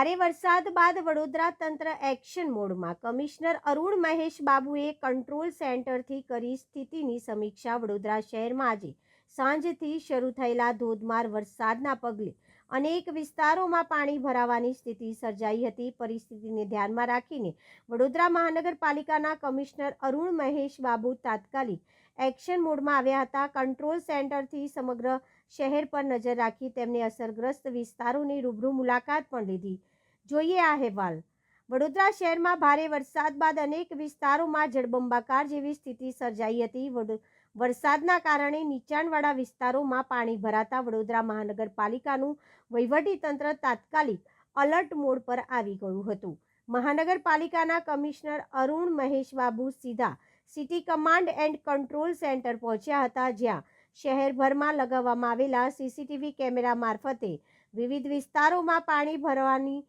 ભારે વરસાદ બાદ વડોદરા તંત્ર એક્શન મોડમાં. કમિશનર અરુણ મહેશ બાબુએ કંટ્રોલ સેન્ટરથી કરી સ્થિતિની સમીક્ષા. વડોદરા શહેરમાં આજે સાંજથી શરૂ થયેલા ધોધમાર વરસાદના પગલે અનેક વિસ્તારોમાં પાણી ભરાવાની સ્થિતિ સર્જાઈ હતી. પરિસ્થિતિને ધ્યાનમાં રાખીને વડોદરા મહાનગરપાલિકાના કમિશનર અરુણ મહેશ બાબુ તાત્કાલિક એક્શન મોડમાં આવ્યા હતા. કંટ્રોલ સેન્ટરથી સમગ્ર શહેર પર નજર રાખી તેમને અસરગ્રસ્ત વિસ્તારોની રૂબરૂ મુલાકાત પણ લીધી. જોઈએ આ અહેવાલ. વડોદરા શહેરમાં ભારે વરસાદ બાદ અનેક વિસ્તારોમાં જળબંબાકાર જેવી સ્થિતિ સર્જાઈ હતી. વરસાદના કારણે નીચાણવાળા વિસ્તારોમાં પાણી ભરાતા વડોદરા મહાનગરપાલિકાનું વહીવટીતંત્ર તાત્કાલિક અલર્ટ મોડ પર આવી ગયું હતું. મહાનગરપાલિકાના કમિશનર અરુણ મહેશ બાબુ સીધા city command and control centre પહોંચ્યા હતા, જ્યાં શહેરભરમાં લગાવવામાં આવેલા સીસીટીવી કેમેરા મારફતે વિવિધ વિસ્તારોમાં પાણી ભરવાની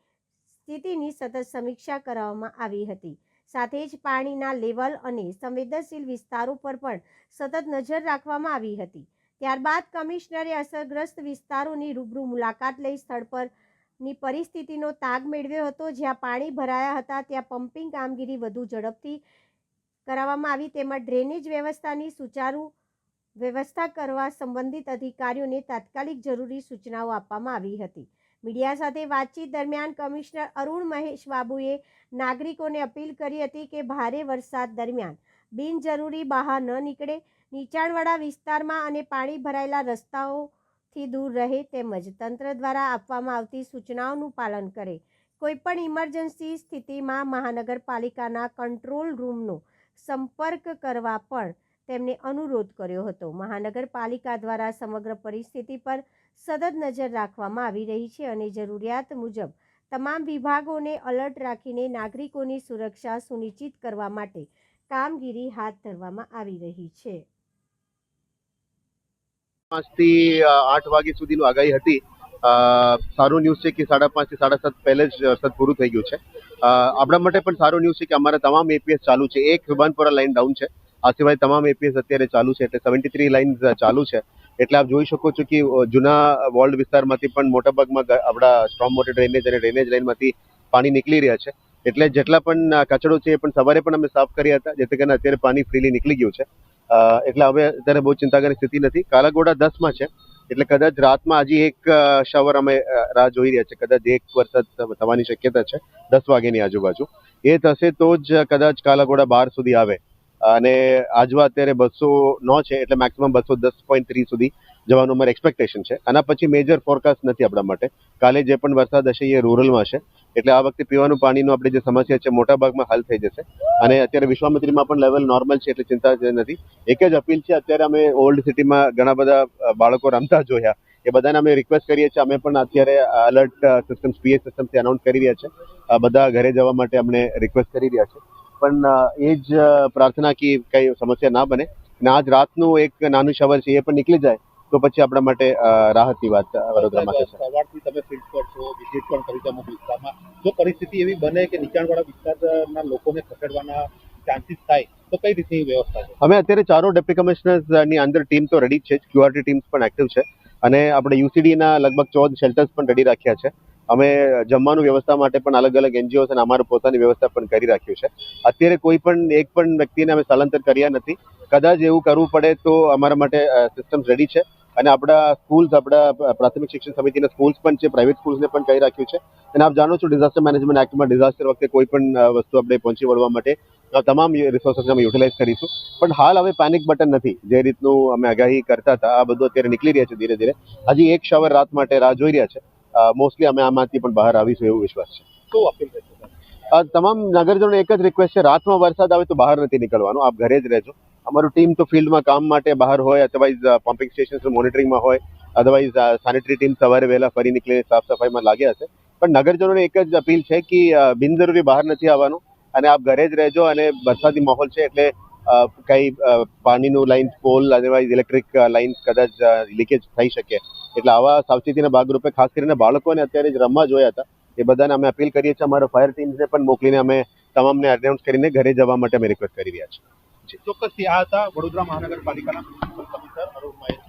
સ્થિતિની સતત સમીક્ષા કરવામાં આવી હતી. સાથે જ પાણીના લેવલ અને સંવેદનશીલ વિસ્તારો પર પણ સતત નજર રાખવામાં આવી હતી. ત્યારબાદ કમિશનરે અસરગ્રસ્ત વિસ્તારોની રૂબરૂ મુલાકાત લઈ સ્થળ પરની પરિસ્થિતિનો તાગ મેળવ્યો હતો. જ્યાં પાણી ભરાયા હતા ત્યાં પમ્પિંગ કામગીરી વધુ ઝડપથી કરાવવામાં આવી, તેમજ ડ્રેનેજ વ્યવસ્થાની સુચારુ વ્યવસ્થા કરવા સંબંધિત અધિકારીઓને તાત્કાલિક જરૂરી સૂચનાઓ આપવામાં આવી હતી. મીડિયા સાથે વાતચીત દરમિયાન કમિશનર અરુણ મહેશ બાબુએ નાગરિકોને અપીલ કરી હતી કે ભારે વરસાદ દરમિયાન બિનજરૂરી બહાર ન નીકળે, નીચાણવાળા વિસ્તારમાં અને પાણી ભરાયેલા રસ્તાઓથી દૂર રહે, તેમજ તંત્ર દ્વારા આપવામાં આવતી સૂચનાઓનું પાલન કરે. કોઈપણ ઇમરજન્સી સ્થિતિમાં મહાનગરપાલિકાના કંટ્રોલ રૂમનો સંપર્ક કરવા પણ તેમને અનુરોધ કર્યો હતો. મહાનગરપાલિકા દ્વારા સમગ્ર પરિસ્થિતિ પર સતત નજર રાખવામાં આવી રહી છે અને જરૂરિયાત મુજબ તમામ વિભાગોને અલર્ટ રાખીને નાગરિકોની સુરક્ષા સુનિશ્ચિત કરવા માટે કામગીરી હાથ ધરવામાં આવી રહી છે. 5 થી 8 વાગ્યા સુધીનું આગાહી હતી. સારું ન્યૂઝ છે કે 5:30 થી 7:30 પહેલે જ વરસાદ પૂરું થઈ ગયું છે. આપણા માટે પણ સારું ન્યૂઝ છે કે અમારા તમામ એપીએસ ચાલુ છે. એક સુભાનપુરા લાઇન ડાઉન છે. આ સિવાય તમામ એપીએસ અત્યારે ચાલુ છે, એટલે 73 લાઇન્સ ચાલુ છે. એટલે આપ જોઈ શકો છો કે જૂના વોલ્ડ વિસ્તારમાંથી પણ મોટાભાગમાં આપણા સ્ટ્રોમ વોટર ડ્રેનેજ અને ડ્રેનેજ લાઇનમાંથી પાણી નીકળી રહ્યા છે. એટલે જેટલા પણ કચરો છે એ પણ સવારે પણ અમે સાફ કર્યા હતા, જેથી કરીને અત્યારે પાણી ફ્રીલી નીકળી ગયું છે. એટલે હવે અત્યારે બહુ ચિંતા કરવાની સ્થિતિ નથી. કાલાઘોડા 10માં છે, એટલે કદાચ રાતમાં હજી એક શાવર અમે રાહ જોઈ રહ્યા છે. કદાચ એક વરસાદ થવાની શક્યતા છે 10 વાગ્યાની આજુબાજુ. એ થશે તો જ કદાચ કાલાઘોડા 12 સુધી આવે. અને આજવા અત્યારે 209 છે, એટલે મેક્સિમમ 210.3 સુધી જવાનું અમારે એક્સપેક્ટેશન છે. આના પછી મેજર ફોરકાસ્ટ નથી આપણા માટે. કાલે જે પણ વરસાદ હશે એ રૂરલમાં હશે, એટલે આ વખતે પીવાનું પાણીનું આપણે જે સમસ્યા છે મોટા ભાગમાં હલ થઈ જશે. અને અત્યારે વિશ્વામિત્રીમાં પણ લેવલ નોર્મલ છે, એટલે ચિંતા નથી. એક જ અપીલ છે, અત્યારે અમે ઓલ્ડ સિટીમાં ઘણા બધા બાળકો રમતા જોયા, એ બધાને અમે રિક્વેસ્ટ કરીએ છીએ. અમે પણ અત્યારે અલર્ટ સિસ્ટમ્સ પીએ સિસ્ટમથી અનાઉન્સ કરી રહ્યા છે. બધા ઘરે જવા માટે અમને રિક્વેસ્ટ કરી રહ્યા છે. પણ એ જ પ્રાર્થના કે કઈ સમસ્યા ના બને અને આજ રાતનું એક નાનું શવર છે એ પણ નીકળી જાય તો પછી આપણા માટે રાહતની વાત વડોદરામાં છે. સવારથી તમે ફિલ્ડ પર છો, વિઝિટ પણ કરી છે અમુક વિસ્તારમાં. જો પરિસ્થિતિ એવી બને કે નીચાણવાળા વિસ્તારના લોકોને ખસેડવાના ચાન્સીસ થાય તો કઈ રીતની વ્યવસ્થા છે? અમે અત્યારે ચારો ડેપ્યુટી કમિશનર્સની અંદર ટીમ તો રેડી છે, ક્યુઆરટી ટીમ્સ પણ એક્ટિવ છે અને આપણે યુસીડીના લગભગ 14 શેલ્ટર્સ પણ રેડી રાખ્યા છે. અમે જમવાનું વ્યવસ્થા માટે પણ અલગ અલગ એનજીઓસ અને અમારું પોતાની વ્યવસ્થા પણ કરી રાખ્યું છે. અત્યારે કોઈ પણ એક પણ વ્યક્તિને અમે સ્થળાંતર કર્યા નથી. કદાચ એવું કરવું પડે તો અમારા માટે સિસ્ટમ્સ રેડી છે. અને આપણા સ્કૂલ્સ, આપણા પ્રાથમિક શિક્ષણ સમિતિના સ્કૂલ્સ પણ છે, પ્રાઇવેટ સ્કૂલ્સને પણ કહી રાખ્યું છે. અને આપ જાણો છો ડિઝાસ્ટર મેનેજમેન્ટ એક્ટમાં ડિઝાસ્ટર વખતે કોઈ પણ વસ્તુ આપણે પહોંચી વળવા માટે તમામ રિસોર્સિસ અમે યુટિલાઇઝ કરીશું. પણ હાલ હવે પેનિક બટન નથી. જે રીતનું અમે આગાહી કરતા હતા આ બધું અત્યારે નીકળી રહ્યા છે ધીરે ધીરે. હજી એક શાવર રાત માટે રાહ જોઈ રહ્યા છે. મોસ્ટલી અમે આમાંથી પણ બહાર આવીશું એવો વિશ્વાસ છે. શું અપીલ કરશો? તમામ નગરજનોને એક જ રિક્વેસ્ટ છે, રાતમાં વરસાદ આવે તો બહાર નથી નીકળવાનું, આપ ઘરે જ રહેજો. અમારું ટીમ તો ફિલ્ડમાં કામ માટે બહાર હોય, અધરવાઇઝ પમ્પિંગ સ્ટેશન મોનિટરિંગમાં હોય, અધરવાઇઝ સેનેટરી ટીમ સવારે વહેલા ફરી નીકળીને સાફ સફાઈમાં લાગ્યા હશે. પણ નગરજનોને એક જ અપીલ છે કે બિનજરૂરી બહાર નથી આવવાનું અને આપ ઘરે જ રહેજો. અને વરસાદી માહોલ છે એટલે કઈ પાણીનું line, pole, otherwise electric lines કદાચ લીકેજ થઈ શકે. એટલે આવા સાવચેતીના ભાગરૂપે ખાસ કરીને બાળકોને અત્યારે જ રમવા જોયા હતા એ બધાને અમે અપીલ કરીએ છીએ. અમારા ફાયર ટીમ્સને પણ મોકલીને અમે તમામને અનાઉન્સ કરીને ઘરે જવા માટે અમે રિક્વેસ્ટ કરી રહ્યા છીએ. ચોક્કસથી આ હતા વડોદરા મહાનગરપાલિકાના કમિશનર અરુણ મહેશ